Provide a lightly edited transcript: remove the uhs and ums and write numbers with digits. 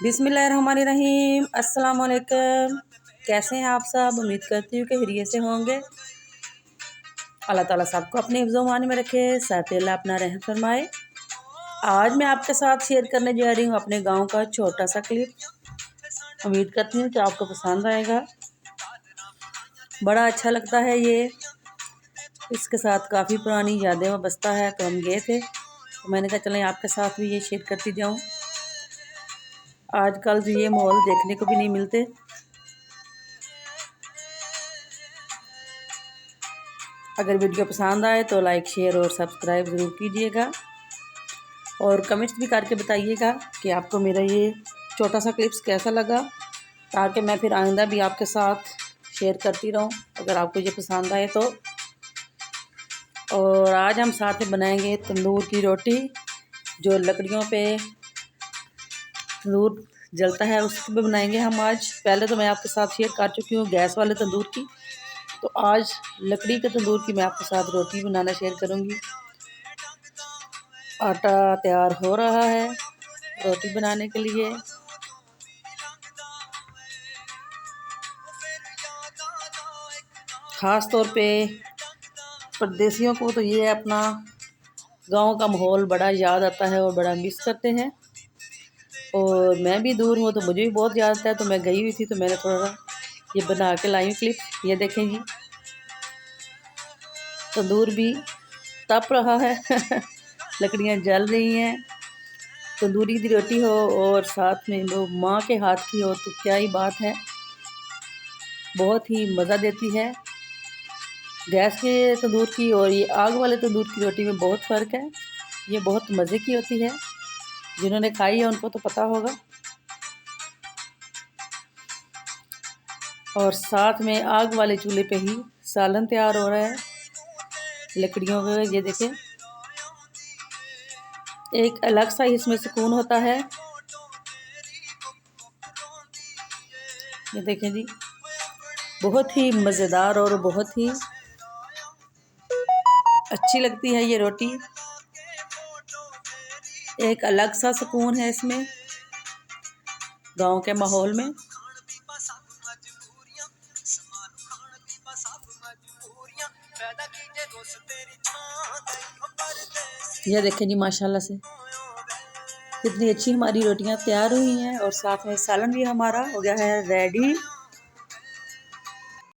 बिस्मिल्लाहिर्रहमानिर्रहीम। अस्सलाम वालेकुम। कैसे हैं आप सब? उम्मीद करती हूँ कि खैरियत से होंगे। अल्लाह ताला सबको अपने हिफ्ज़-ओ-मान में रखे, साथ अल्लाह अपना रहम फरमाए। आज मैं आपके साथ शेयर करने जा रही हूँ अपने गांव का छोटा सा क्लिप। उम्मीद करती हूँ कि आपको पसंद आएगा। बड़ा अच्छा लगता है ये। इसके साथ काफ़ी पुरानी यादें वाबस्ता है। तो हम गए थे, तो मैंने कहा चलें आपके साथ भी ये शेयर करती जाऊँ। आजकल तो ये माहौल देखने को भी नहीं मिलते। अगर वीडियो पसंद आए तो लाइक शेयर और सब्सक्राइब ज़रूर कीजिएगा और कमेंट्स भी करके बताइएगा कि आपको मेरा ये छोटा सा क्लिप्स कैसा लगा, ताकि मैं फिर आइंदा भी आपके साथ शेयर करती रहूं अगर आपको ये पसंद आए तो। और आज हम साथ में बनाएंगे तंदूर की रोटी, जो लकड़ियों पे तंदूर जलता है उस पर बनाएंगे हम आज। पहले तो मैं आपके साथ शेयर कर चुकी हूँ गैस वाले तंदूर की, तो आज लकड़ी के तंदूर की मैं आपके साथ रोटी बनाना शेयर करूँगी। आटा तैयार हो रहा है रोटी बनाने के लिए। ख़ास तौर पे परदेसियों को तो ये अपना गांव का माहौल बड़ा याद आता है और बड़ा मिस करते हैं। और मैं भी दूर हूँ तो मुझे भी बहुत याद आता है। तो मैं गई हुई थी तो मैंने थोड़ा ये बना के लाई हूँ क्लिप। ये देखें जी, तंदूर भी तप रहा है लकड़ियाँ जल रही हैं। तंदूरी की रोटी हो और साथ में वो माँ के हाथ की हो तो क्या ही बात है, बहुत ही मज़ा देती है। गैस के तंदूर की और ये आग वाले तंदूर की रोटी में बहुत फ़र्क है। ये बहुत मज़े की होती है, जिन्होंने खाई है उनको तो पता होगा। और साथ में आग वाले चूल्हे पे ही सालन तैयार हो रहा है लकड़ियों का। ये देखें, एक अलग सा इसमें सुकून होता है। ये देखें जी, बहुत ही मज़ेदार और बहुत ही अच्छी लगती है ये रोटी। एक अलग सा सुकून है इसमें गांव के माहौल में। ये देखें जी, माशाल्लाह से कितनी अच्छी हमारी रोटियां तैयार हुई हैं और साथ में सालन भी हमारा हो गया है रेडी।